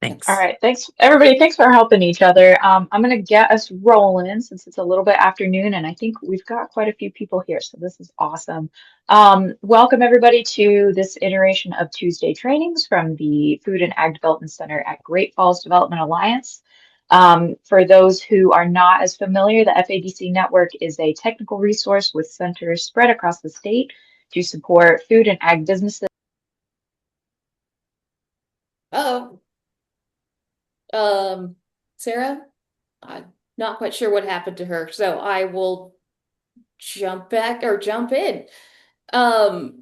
All Thanks. right, thanks everybody. Thanks for helping each other. I'm going to get us rolling since it's a little bit afternoon, and I think we've got quite a few people here, so this is awesome. Welcome everybody to this iteration of Tuesday trainings from the Food and Ag Development Center at Great Falls Development Alliance. For those who are not as familiar, the FADC network is a technical resource with centers spread across the state to support food and ag businesses. Oh, um, Sarah, I'm not quite sure what happened to her, so I will jump back or jump in. I'm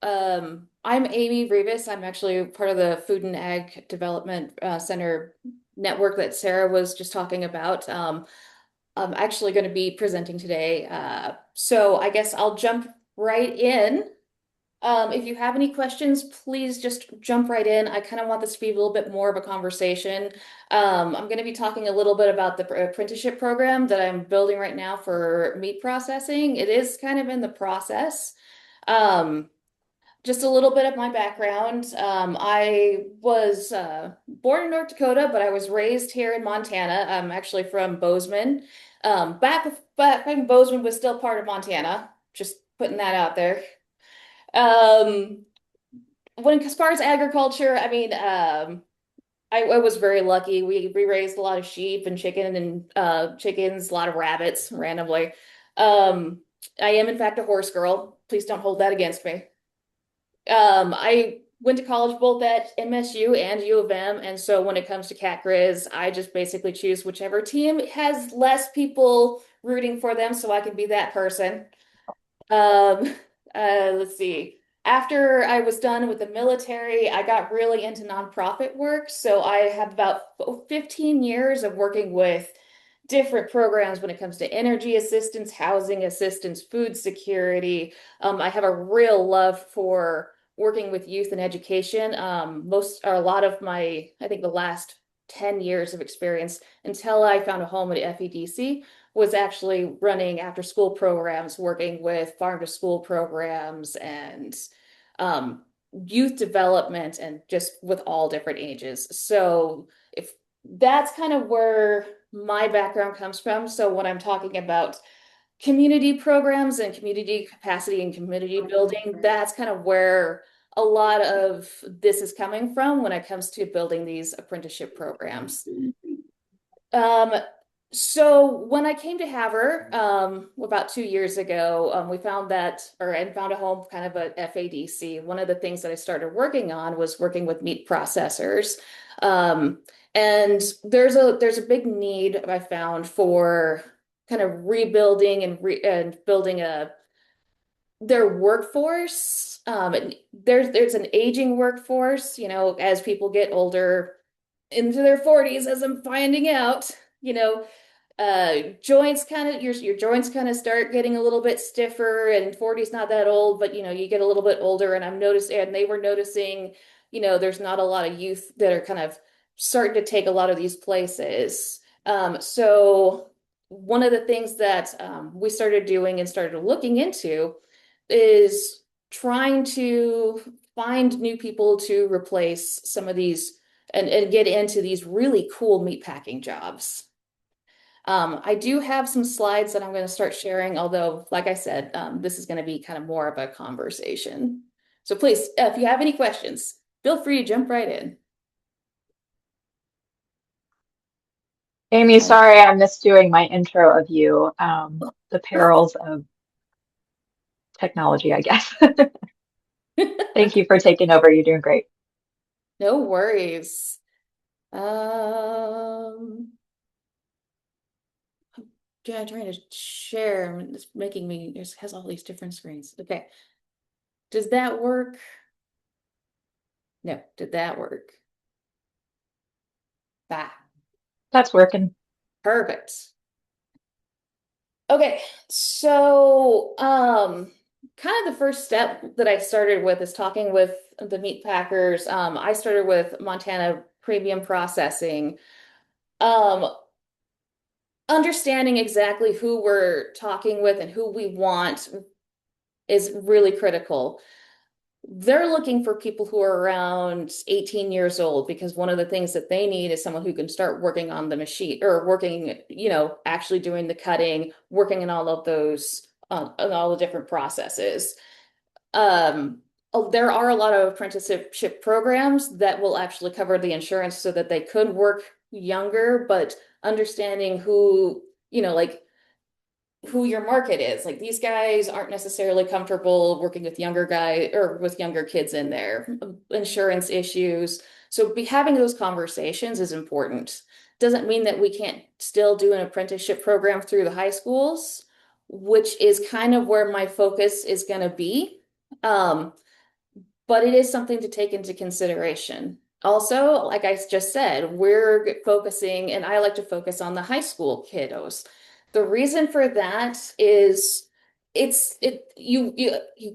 Amy Revious. I'm actually part of the Food and Ag Development Center network that Sarah was just talking about. I'm actually going to be presenting today. So I guess I'll jump right in. If you have any questions, please just jump right in. I kind of want this to be a little bit more of a conversation. I'm going to be talking a little bit about the apprenticeship program that I'm building right now for meat processing. It is kind of in the process. Um, just a little bit of my background. I was born in North Dakota, but I was raised here in Montana. I'm actually from Bozeman. Back when Bozeman was still part of Montana. Just putting that out there. Um, as far as agriculture, I mean, I was very lucky. We raised a lot of sheep and chickens, a lot of rabbits randomly. Um, I am in fact a horse girl. Please don't hold that against me. I went to college both at MSU and U of M, and so when it comes to Cat Grizz, I just basically choose whichever team has less people rooting for them, so I can be that person. Um, let's see. After I was done with the military, I got really into nonprofit work. So I have about 15 years of working with different programs when it comes to energy assistance, housing assistance, food security. I have a real love for working with youth and education. Most or a lot of my, I think the last 10 years of experience until I found a home at FEDC was actually running after school programs, working with farm to school programs and um, youth development and just with all different ages. So if that's kind of where my background comes from. So when I'm talking about community programs and community capacity and community building, that's kind of where a lot of this is coming from when it comes to building these apprenticeship programs. Um, so when I came to Havre, about 2 years ago, we found that, or and found a home kind of at FADC. One of the things that I started working on was working with meat processors. Um, and there's a big need I found for kind of rebuilding and building their workforce. And there's an aging workforce, as people get older into their 40s, as I'm finding out, you know, joints kind of your joints kind of start getting a little bit stiffer, and 40 is not that old, but you get a little bit older, and they were noticing, there's not a lot of youth that are kind of starting to take a lot of these places. So one of the things that we started doing and started looking into is trying to find new people to replace some of these and get into these really cool meatpacking jobs. I do have some slides that I'm going to start sharing, although, like I said, this is going to be kind of more of a conversation. So please, if you have any questions, feel free to jump right in. Amy, Um, sorry I missed doing my intro of you. The perils of technology, I guess. Thank you for taking over. You're doing great. no worries. Um, yeah, I'm trying to share. It's making me, it has all these different screens. Okay. Does that work? No, did that work? Ah, That's working. perfect. Okay, so kind of the first step that I started with is talking with the meat packers. I started with Montana Premium Processing. Um, Understanding exactly who we're talking with and who we want is really critical. they're looking for people who are around 18 years old because one of the things that they need is someone who can start working on the machine or working, actually doing the cutting, working in all of those, on all the different processes. There are a lot of apprenticeship programs that will actually cover the insurance so that they could work younger, but understanding like who your market is. Like these guys aren't necessarily comfortable working with younger guys or with younger kids in there, insurance issues. So be having those conversations is important. Doesn't mean that we can't still do an apprenticeship program through the high schools, which is kind of where my focus is going to be. Um, but it is something to take into consideration. Also, like I just said, we're focusing, and I like to focus on the high school kiddos. The reason for that is you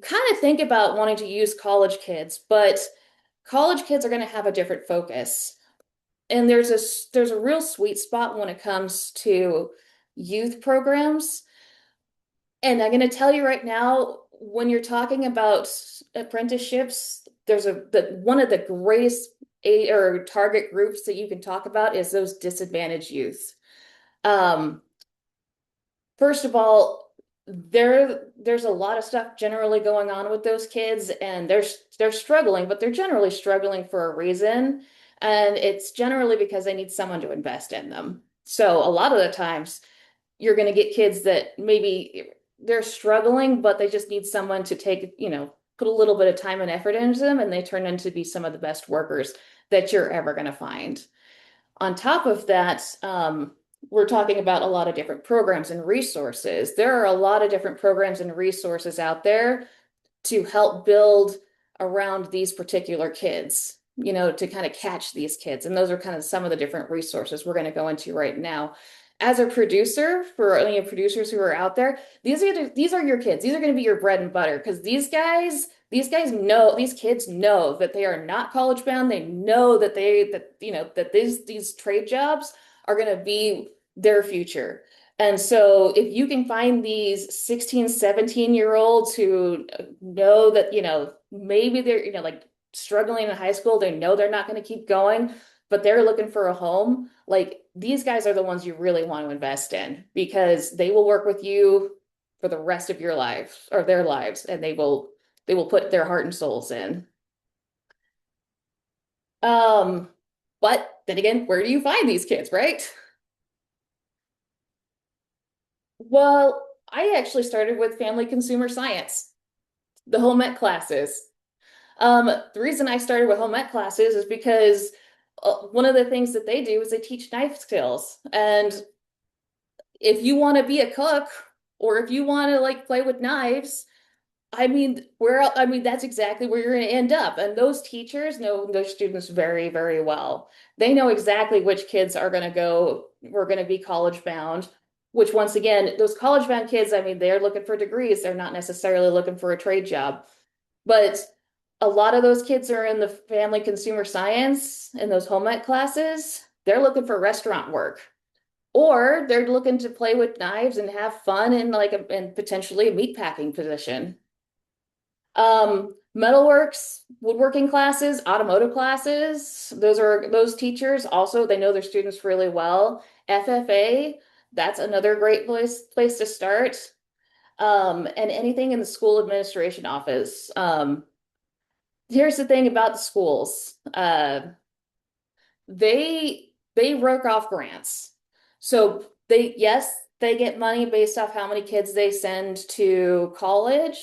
kind of think about wanting to use college kids, but college kids are going to have a different focus. And there's a real sweet spot when it comes to youth programs. And I'm going to tell you right now, when you're talking about apprenticeships, one of the greatest or target groups that you can talk about is those disadvantaged youth. Um, First of all, there's a lot of stuff generally going on with those kids, and they're struggling, but they're generally struggling for a reason, and it's generally because they need someone to invest in them. So a lot of the times you're going to get kids that maybe they're struggling, but they just need someone to put a little bit of time and effort into them, and they turn into be some of the best workers that you're ever going to find. On top of that, we're talking about a lot of different programs and resources. There are a lot of different programs and resources out there to help build around these particular kids, to kind of catch these kids. And those are kind of some of the different resources we're going to go into right now. As a producer, for any producers who are out there, these are your kids. These are going to be your bread and butter because these kids know that they are not college bound. They know that these trade jobs are going to be their future. And so if you can find these 16, 17-year-olds who know that, maybe they're, like struggling in high school, they know they're not going to keep going, but they're looking for a home, like these guys are the ones you really want to invest in because they will work with you for the rest of your life or their lives, and they will put their heart and souls in. Um, but then again, where do you find these kids, right? Well, I actually started with family consumer science, the home ec classes. The reason I started with home ec classes is because one of the things that they do is they teach knife skills. And if you want to be a cook or if you want to like play with knives, that's exactly where you're going to end up. And those teachers know those students very, very well. They know exactly which kids we're going to be college bound, which once again, those college bound kids, they're looking for degrees. They're not necessarily looking for a trade job. But a lot of those kids are in the family consumer science and those home ec classes. They're looking for restaurant work. Or they're looking to play with knives and have fun in and potentially a meat packing position. Metalworks, woodworking classes, automotive classes, those teachers also, they know their students really well. FFA, that's another great place to start. And anything in the school administration office. Here's the thing about the schools. They work off grants. So they get money based off how many kids they send to college,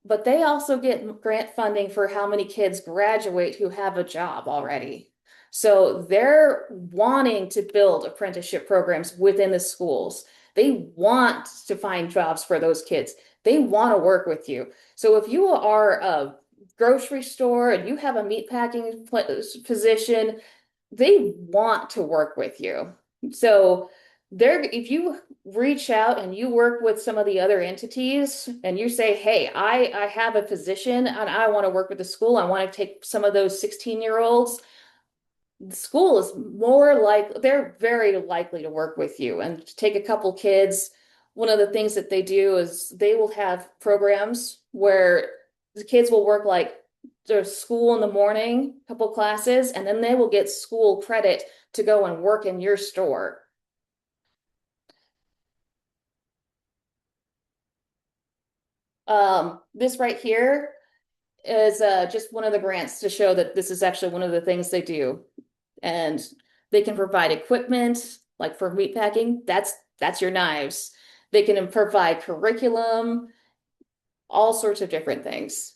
but they also get grant funding for how many kids graduate who have a job already. So they're wanting to build apprenticeship programs within the schools. They want to find jobs for those kids. They want to work with you. So if you are a grocery store and you have a meat packing position, they want to work with you. So if you reach out and you work with some of the other entities and you say, hey, I have a position and I want to work with the school, I want to take some of those 16-year-olds, the school is they're very likely to work with you and take a couple kids. One of the things that they do is they will have programs where the kids will work like their school in the morning, a couple classes, and then they will get school credit to go and work in your store. This right here is just one of the grants to show that this is actually one of the things they do. And they can provide equipment, like for meat packing, that's your knives. They can provide curriculum, all sorts of different things.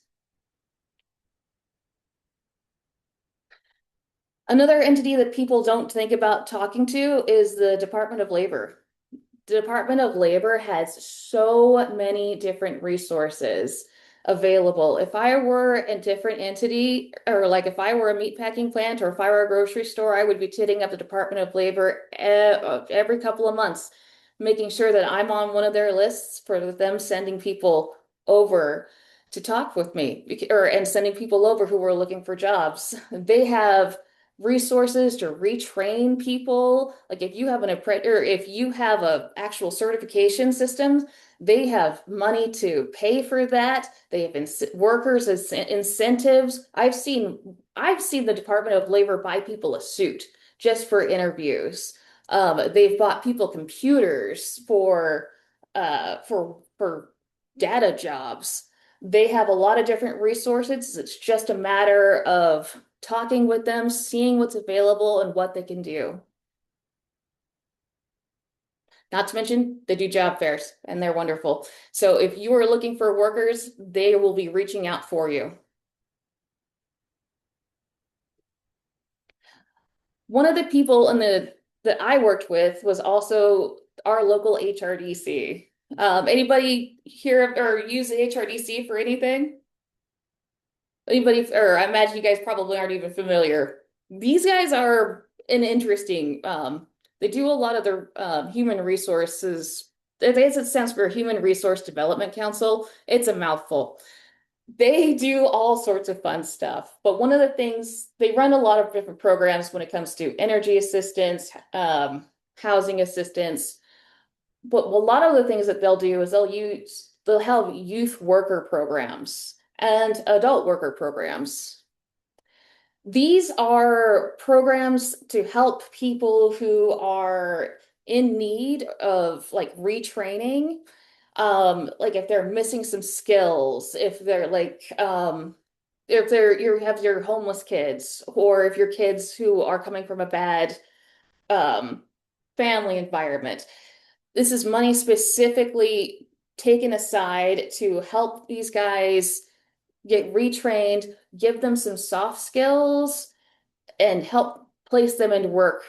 Another entity that people don't think about talking to is the Department of Labor. The Department of Labor has so many different resources available. If I were a different entity, or like if I were a meatpacking plant or if I were a grocery store, I would be hitting up the Department of Labor every couple of months, making sure that I'm on one of their lists for them sending people over to talk with me, or and sending people over who were looking for jobs. They have resources to retrain people. Like if you have an apprentice or if you have a actual certification system, they have money to pay for that. They have workers as incentives. I've seen the Department of Labor buy people a suit just for interviews. They've bought people computers for data jobs. They have a lot of different resources. It's just a matter of talking with them, seeing what's available and what they can do. Not to mention, they do job fairs and they're wonderful. So if you are looking for workers, they will be reaching out for you. One of the people in the that I worked with was also our local HRDC. Anybody here or use the HRDC for anything? Anybody, or I imagine you guys probably aren't even familiar. These guys are an interesting, they do a lot of their human resources. I guess it stands for Human Resource Development Council. It's a mouthful. They do all sorts of fun stuff. But one of the things, they run a lot of different programs when it comes to energy assistance, housing assistance. But a lot of the things that they'll do is they'll have youth worker programs and adult worker programs. These are programs to help people who are in need of like retraining. Like if they're missing some skills, if they're if you have your homeless kids, or if your kids who are coming from a bad um family environment. This is money specifically taken aside to help these guys get retrained, give them some soft skills, and help place them into work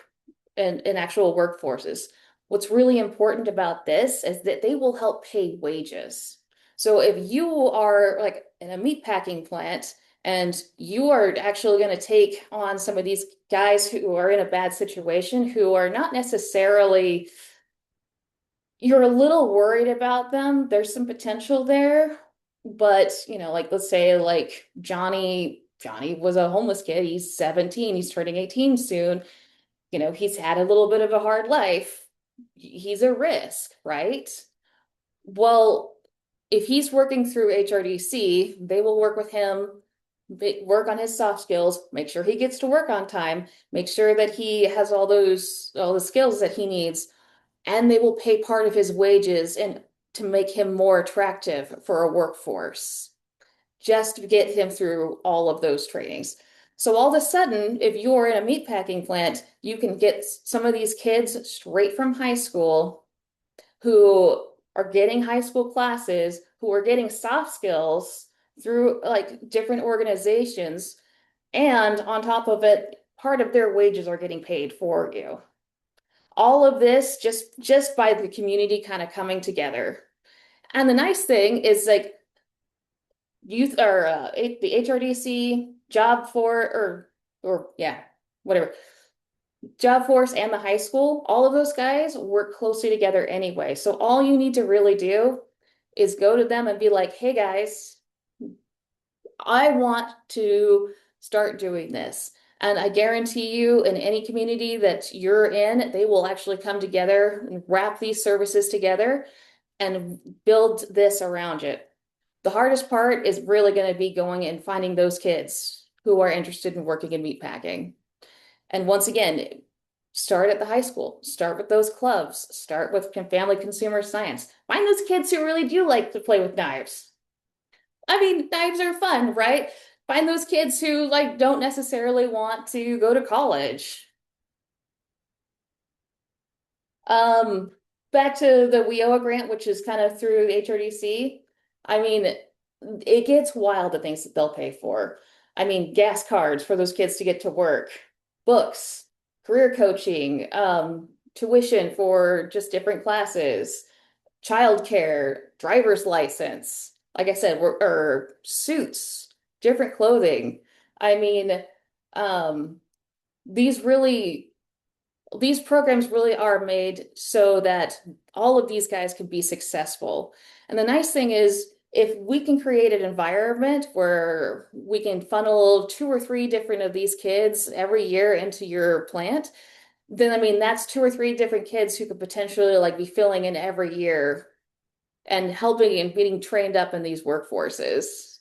in actual workforces. What's really important about this is that they will help pay wages. So if you are like in a meat packing plant and you are actually going to take on some of these guys who are in a bad situation, who are not necessarily, you're a little worried about them. There's some potential there, but like let's say like Johnny was a homeless kid. He's 17, he's turning 18 soon. He's had a little bit of a hard life. He's a risk, right? Well, if he's working through HRDC, they will work with him, work on his soft skills, make sure he gets to work on time, make sure that he has all the skills that he needs, and they will pay part of his wages and to make him more attractive for a workforce, just to get him through all of those trainings. So all of a sudden, if you're in a meatpacking plant, you can get some of these kids straight from high school who are getting high school classes, who are getting soft skills through like different organizations. And on top of it, part of their wages are getting paid for you. All of this just by the community kind of coming together. And the nice thing is like youth or the HRDC job for or yeah, whatever. Job force and the high school, all of those guys work closely together anyway. So all you need to really do is go to them and be like, "Hey guys, I want to start doing this." And I guarantee you, in any community that you're in, they will actually come together and wrap these services together and build this around it. The hardest part is really going to be going and finding those kids who are interested in working in meat packing. And once again, start at the high school, start with those clubs, start with family consumer science. Find those kids who really do like to play with knives. I mean, knives are fun, right? Find those kids who like don't necessarily want to go to college. Um, Back to the WIOA grant, which is kind of through HRDC. I mean, it gets wild the things that they'll pay for. I mean, gas cards for those kids to get to work, books, career coaching, tuition for just different classes, childcare, driver's license. Like I said, or suits, different clothing. I mean, um, these really these programs really are made so that all of these guys can be successful. And the nice thing is, if we can create an environment where we can funnel two or three different of these kids every year into your plant, then I mean that's two or three different kids who could potentially like be filling in every year and helping and being trained up in these workforces.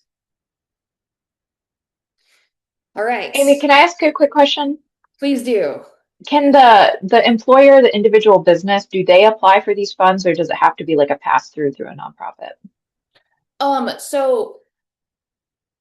All right, Amy, can I ask you a quick question? please do. Can the employer, the individual business, do they apply for these funds or does it have to be like a pass through a nonprofit? So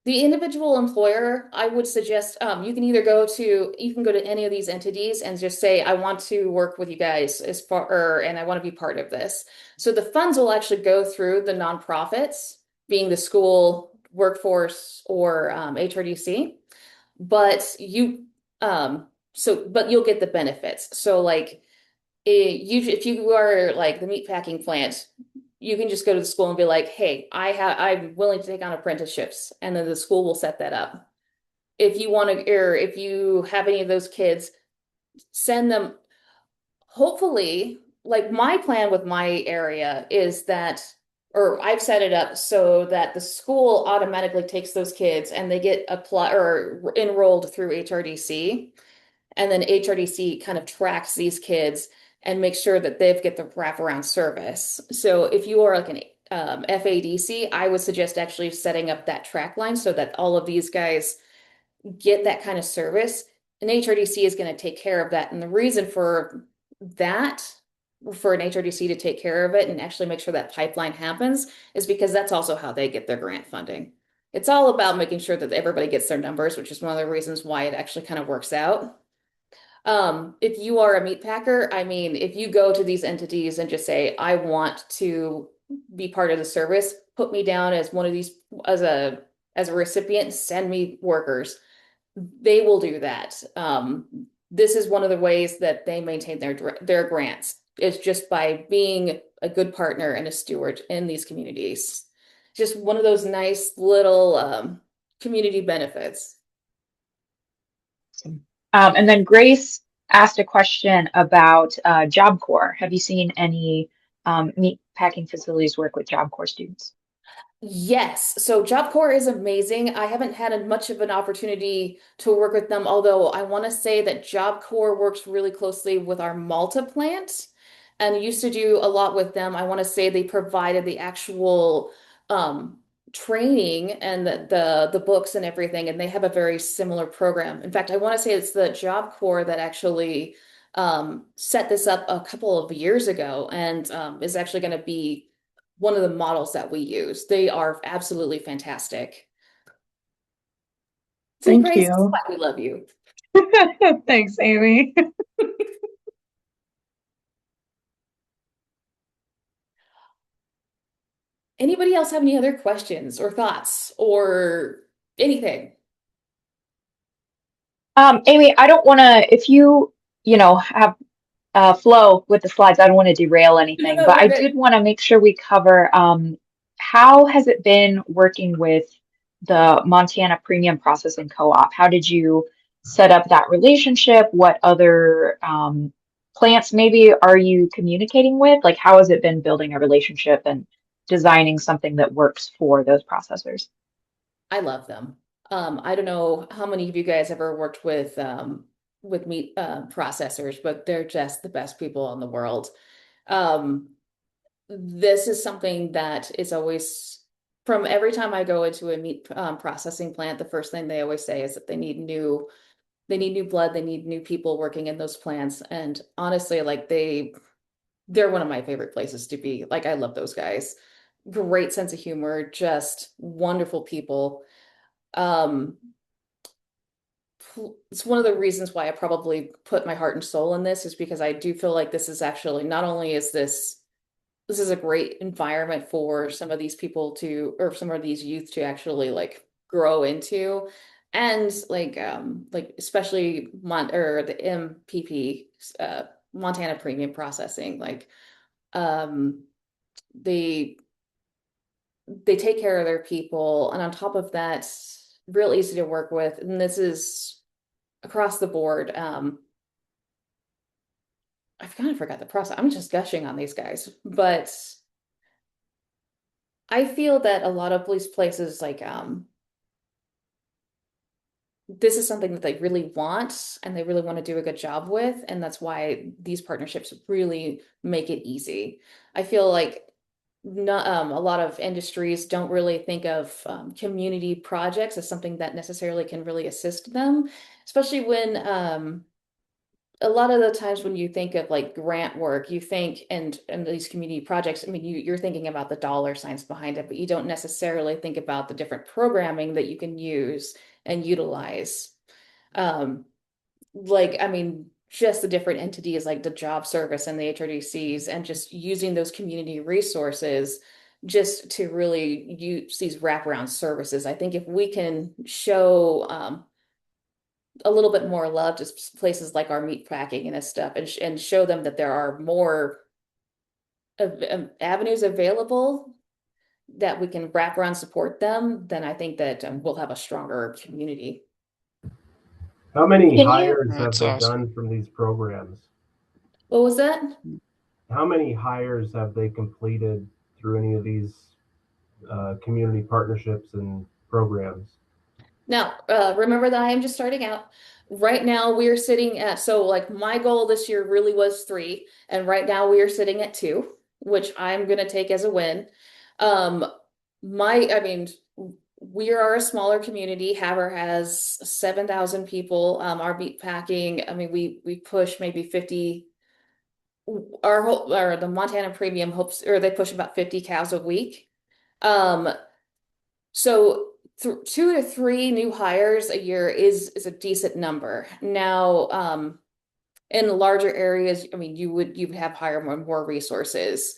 the individual employer, I would suggest you can either you can go to any of these entities and just say, I want to work with you guys as far, and I want to be part of this. So the funds will actually go through the nonprofits, being the school, workforce, or HRDC. But but you'll get the benefits. So like, if you are like the meat packing plant, you can just go to the school and be like, "Hey, I'm willing to take on apprenticeships," and then the school will set that up. If you want to, or if you have any of those kids, send them. Hopefully, like my plan with my area is that, or I've set it up so that the school automatically takes those kids and they get apply or enrolled through HRDC. And then HRDC kind of tracks these kids and makes sure that they get the wraparound service. So if you are like an FADC, I would suggest actually setting up that track line so that all of these guys get that kind of service. And HRDC is going to take care of that. And the reason for that, for an HRDC to take care of it and actually make sure that pipeline happens, is because that's also how they get their grant funding. It's all about making sure that everybody gets their numbers, which is one of the reasons why it actually kind of works out. If you are a meat packer, I mean, if you go to these entities and just say, I want to be part of the service, put me down as one of these as a recipient, send me workers. They will do that. This is one of the ways that they maintain their grants is just by being a good partner and a steward in these communities. Just one of those nice little community benefits. Awesome. And then Grace asked a question about Job Corps. Have you seen any meat packing facilities work with Job Corps students? Yes, so Job Corps is amazing. I haven't had much of an opportunity to work with them, although I want to say that Job Corps works really closely with our Malta plant and used to do a lot with them. I want to say they provided the actual um, training and the books and everything, and they have a very similar program. In fact, I want to say it's the Job Corps that actually set this up a couple of years ago and is actually going to be one of the models that we use. They are absolutely fantastic. See, Thank Grace, this is you. why we love you. Thanks, Amy. Anybody else have any other questions or thoughts or anything? Amy, I don't want to, if you have flow with the slides, I don't want to derail No, anything, no, but we're I good. did want to make sure we cover how has it been working with the Montana Premium Processing Co-op? How did you set up that relationship? What other plants maybe are you communicating with? Like, how has it been building a relationship and designing something that works for those processors? I love them. I don't know how many of you guys ever worked with meat processors, but they're just the best people in the world. Um, this is something that is always from every time I go into a meat processing plant, the first thing they always say is that they need new blood, they need new people working in those plants. And honestly, like they're one of my favorite places to be. Like I love those guys. Great sense of humor, just wonderful people. Um, it's one of the reasons why I probably put my heart and soul in this is because I do feel like this is actually not only is this is a great environment for some of these people to or some of these youth to actually like grow into and like especially the MPP Montana Premium Processing um they they take care of their people and on top of that real easy to work with and this is across the board. I've kind of forgot the process. I'm just gushing on these guys, but I feel that a lot of these places this is something that they really want and they really want to do a good job with, and that's why these partnerships really make it easy. I feel like not a lot of industries don't really think of community projects as something that necessarily can really assist them, especially when a lot of the times when you think of like grant work, you think and these community projects, I mean, you're thinking about the dollar signs behind it, but you don't necessarily think about the different programming that you can use and utilize. Um, I mean, just the different entities like the job service and the HRDCs, and just using those community resources just to really use these wraparound services. I think if we can show a little bit more love to places like our meat packing and this stuff and show them that there are more avenues available that we can wrap around support them, then I think that we'll have a stronger community. How many Can you hires have That's they awesome. done from these programs? What was that? How many hires have they completed through any of these community partnerships and programs? Now, remember that I am just starting out. Right now, we are sitting at, so like my goal this year really was three, and right now we are sitting at two, which I'm going to take as a win. Um, I mean, we are a smaller community. Havre has 7,000 people. Our meat packing, I mean, we push maybe 50. Our whole, or the Montana Premium hopes, or they push about 50 cows a week. Um, so th 2 to 3 new hires a year is a decent number. Now, in larger areas, I mean, you would have hire more resources.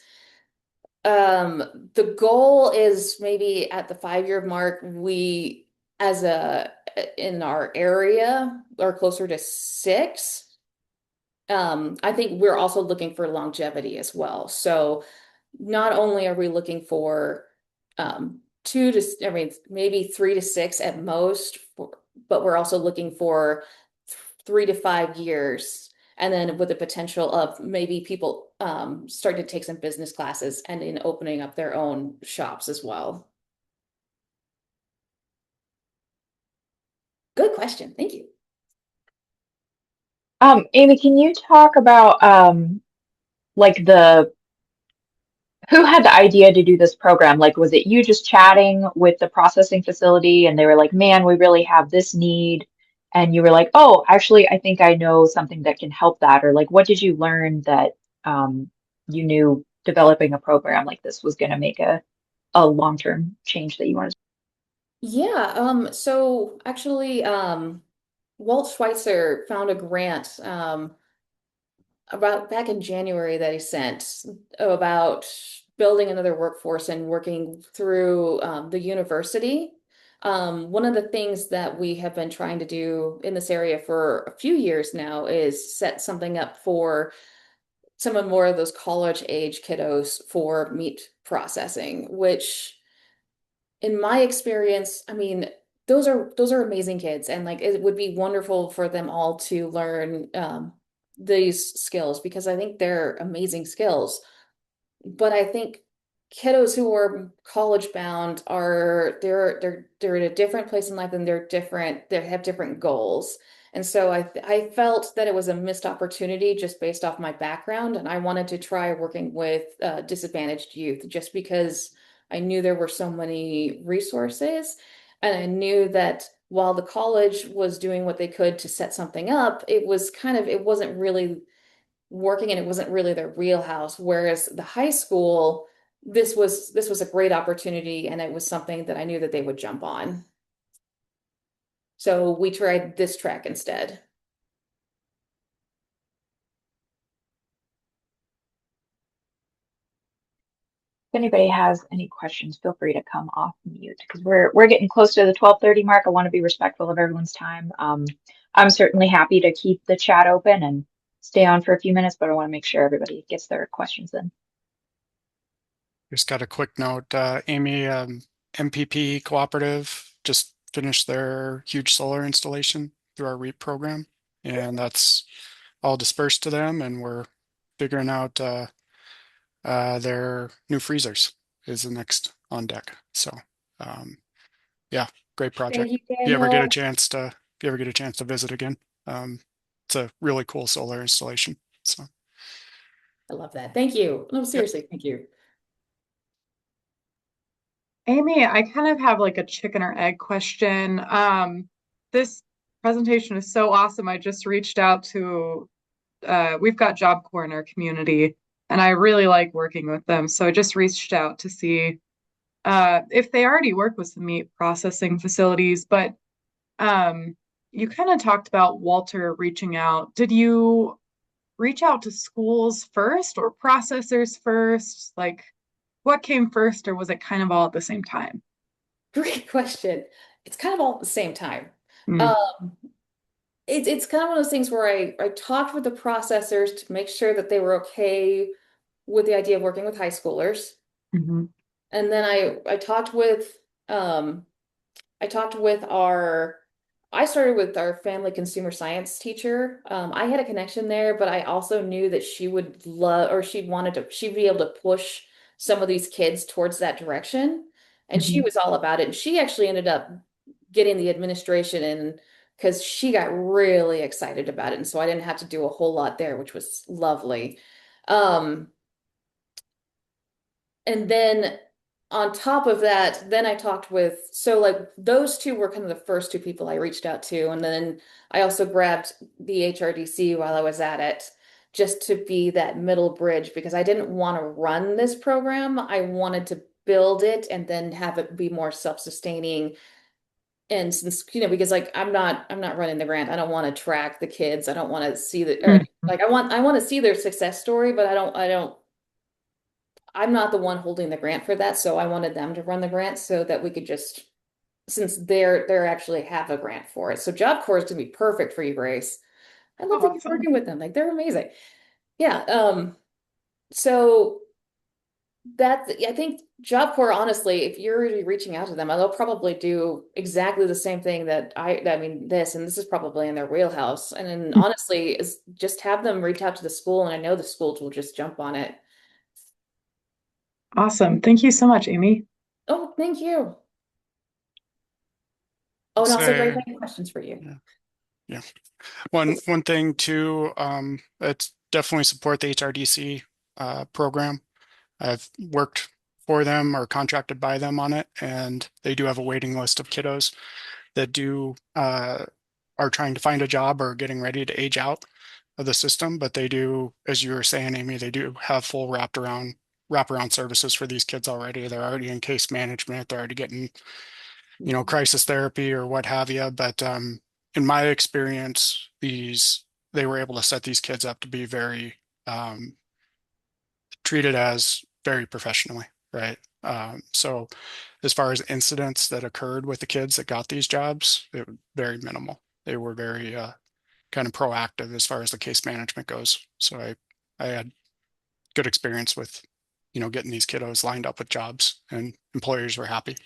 The goal is maybe at the 5 year mark, we as a in our area are closer to six. I think we're also looking for longevity as well. So not only are we looking for I mean, maybe 3 to 6 at most, but we're also looking for 3 to 5 years. And then with the potential of maybe people starting to take some business classes and in opening up their own shops as well. Good question. Thank you. Amy, can you talk about like the who had the idea to do this program? Like, was it you just chatting with the processing facility and they were like, man, we really have this need. And you were like, oh, actually, I think I know something that can help that. Or like, what did you learn that you knew developing a program like this was going to make a long-term change that you wanted to? Yeah, so actually, Walt Schweitzer found a grant about back in January that he sent about building another workforce and working through the university. One of the things that we have been trying to do in this area for a few years now is set something up for some of more of those college age kiddos for meat processing, which in my experience, I mean, those are amazing kids, and like it would be wonderful for them all to learn these skills because I think they're amazing skills. But I think kiddos who are college bound are they're at a different place in life and they're different. They have different goals. And so I felt that it was a missed opportunity just based off my background, and I wanted to try working with disadvantaged youth just because I knew there were so many resources, and I knew that while the college was doing what they could to set something up, it wasn't really working and it wasn't really their wheelhouse. Whereas the high school, this was a great opportunity and it was something that I knew that they would jump on. So we tried this track instead. If anybody has any questions, feel free to come off mute because we're getting close to the 12:30 mark. I want to be respectful of everyone's time. I'm certainly happy to keep the chat open and stay on for a few minutes, but I want to make sure everybody gets their questions in. Just got a quick note, Amy, MPP Cooperative just finished their huge solar installation through our REAP program, and that's all dispersed to them, and we're figuring out their new freezers is the next on deck. So, yeah, great project. Thank you, If you ever get a Daniel. chance to, if you ever get a chance to visit again, it's a really cool solar installation. So, I love that. Thank you. No, yep. seriously, thank you. Amy, I kind of have like a chicken or egg question. This presentation is so awesome. I just reached out to, we've got Job Corps in our community, and I really like working with them. So I just reached out to see if they already work with some meat processing facilities. But you kind of talked about Walter reaching out. Did you reach out to schools first or processors first? Like, what came first, or was it kind of all at the same time? Great question. It's kind of all at the same time. Mm, Um, it's kind of one of those things where I talked with the processors to make sure that they were okay with the idea of working with high schoolers. mhm, And then um I talked with I started with our family consumer science teacher. I had a connection there, but I also knew that she would love, or she'd be able to push some of these kids towards that direction. And she mhm. was all about it. And she actually ended up getting the administration in because she got really excited about it. And so I didn't have to do a whole lot there, which was lovely. Um, and then on top of that, then I talked with, so like those two were kind of the first two people I reached out to. And then I also grabbed the HRDC while I was at it, just to be that middle bridge because I didn't want to run this program. I wanted to build it and then have it be more self-sustaining. And since, because like I'm not running the grant. I don't want to track the kids. I don't want to see the, or Mm. like I want to see their success story, but I'm not the one holding the grant for that, so I wanted them to run the grant so that we could just, since they're actually have a grant for it. So Job Corps is gonna be perfect for you, Grace. I love that you're Awesome. working with them. Like they're amazing. Yeah. So I think Job Corps, honestly, if you're really reaching out to them, they'll probably do exactly the same thing that I mean, this is probably in their wheelhouse. And then honestly, is just have them reach out to the school, and I know the schools will just jump on it. Awesome. Thank you so much, Amy. Oh, thank you. Oh, and also Grace, Say, I have questions for you. yeah, yeah. One thing too, it's definitely support the HRDC program. I've worked for them or contracted by them on it, and they do have a waiting list of kiddos that are trying to find a job or getting ready to age out of the system. But they do, as you were saying, Amy, they do have full wraparound services for these kids already. They're already in case management. They're already getting, crisis therapy or what have you. But in my experience, they were able to set these kids up to be very treated as very professionally, right? So as far as incidents that occurred with the kids that got these jobs, it was very minimal. They were very kind of proactive as far as the case management goes. So I had good experience with, getting these kiddos lined up with jobs, and employers were happy.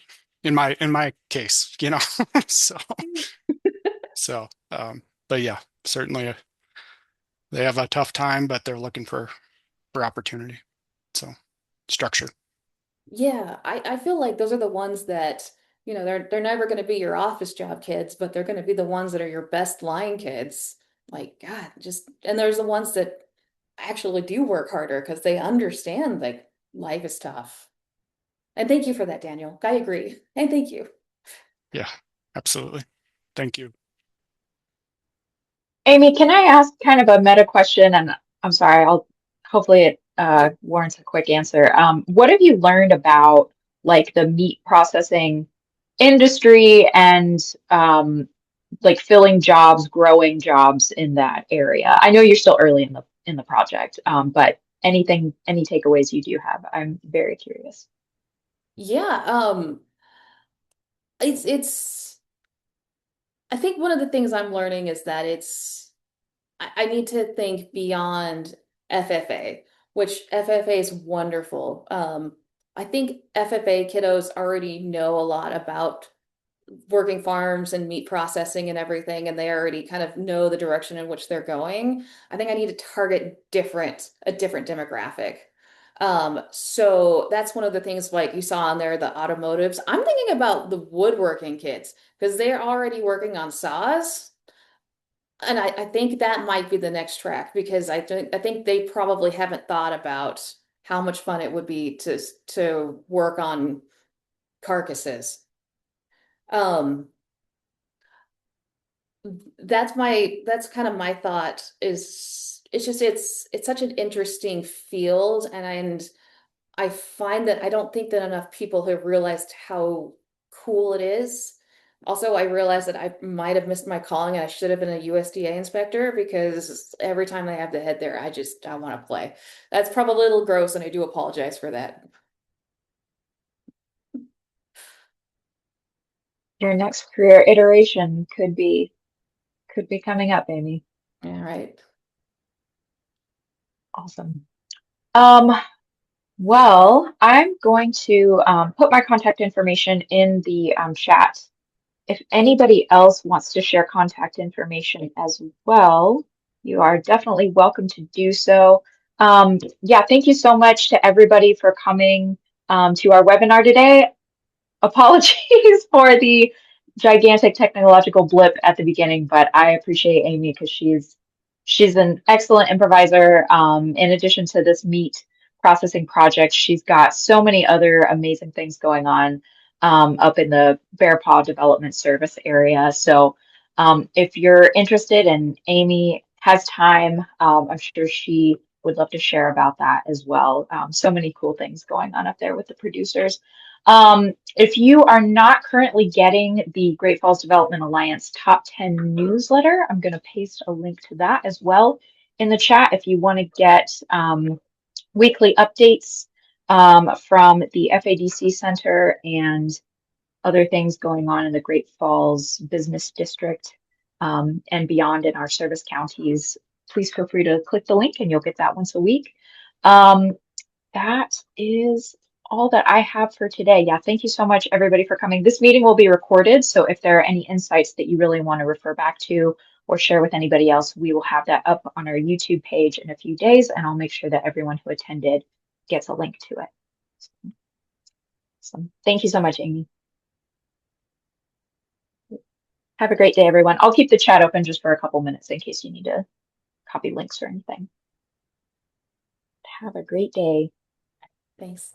In my case, so but yeah, certainly they have a tough time, but they're looking for opportunity. So structure. Yeah, I feel like those are the ones that, they're never going to be your office job kids, but they're going to be the ones that are your best line kids. Like, God, and there's the ones that actually do work harder because they understand like life is tough. And thank you for that, Daniel. I agree. And thank you. Yeah, absolutely. Thank you. Amy, can I ask kind of a meta question? And I'm sorry, I'll hopefully it warrants a quick answer. What have you learned about like the meat processing industry and like filling jobs, growing jobs in that area? I know you're still early in the project, but anything, any takeaways you do have? I'm very curious. Yeah, it's I think one of the things I'm learning is that I need to think beyond FFA, which FFA is wonderful. I think FFA kiddos already know a lot about working farms and meat processing and everything, and they already kind of know the direction in which they're going. I think I need to target a different demographic. So that's one of the things like you saw on there, the automotives. I'm thinking about the woodworking kids because they're already working on saws. And I think that might be the next track because I think they probably haven't thought about how much fun it would be to work on carcasses. Um, that's kind of my thought is it's just it's such an interesting field and I find that I don't think that enough people have realized how cool it is. Also, I realized that I might have missed my calling and I should have been a USDA inspector because every time I have to head there, I want to play. That's probably a little gross and I do apologize for that. Your next career iteration could be coming up, Amy. All right. Awesome. Well, I'm going to put my contact information in the chat. If anybody else wants to share contact information as well, you are definitely welcome to do so. Yeah, thank you so much to everybody for coming to our webinar today. Apologies for the gigantic technological blip at the beginning, but I appreciate Amy because she's an excellent improviser. In addition to this meat processing project, she's got so many other amazing things going on up in the Bearpaw Development Service area. So if you're interested and Amy has time, I'm sure she would love to share about that as well. So many cool things going on up there with the producers. If you are not currently getting the Great Falls Development Alliance Top 10 newsletter, I'm going to paste a link to that as well in the chat if you want to get weekly updates from the FADC Center and other things going on in the Great Falls Business District and beyond in our service counties. Please feel free to click the link and you'll get that once a week. That is all that I have for today. Yeah, thank you so much, everybody, for coming. This meeting will be recorded, so if there are any insights that you really want to refer back to or share with anybody else, we will have that up on our YouTube page in a few days, and I'll make sure that everyone who attended gets a link to it. So, thank you so much, Amy. Have a great day, everyone. I'll keep the chat open just for a couple minutes in case you need to copy links or anything. Have a great day. Thanks.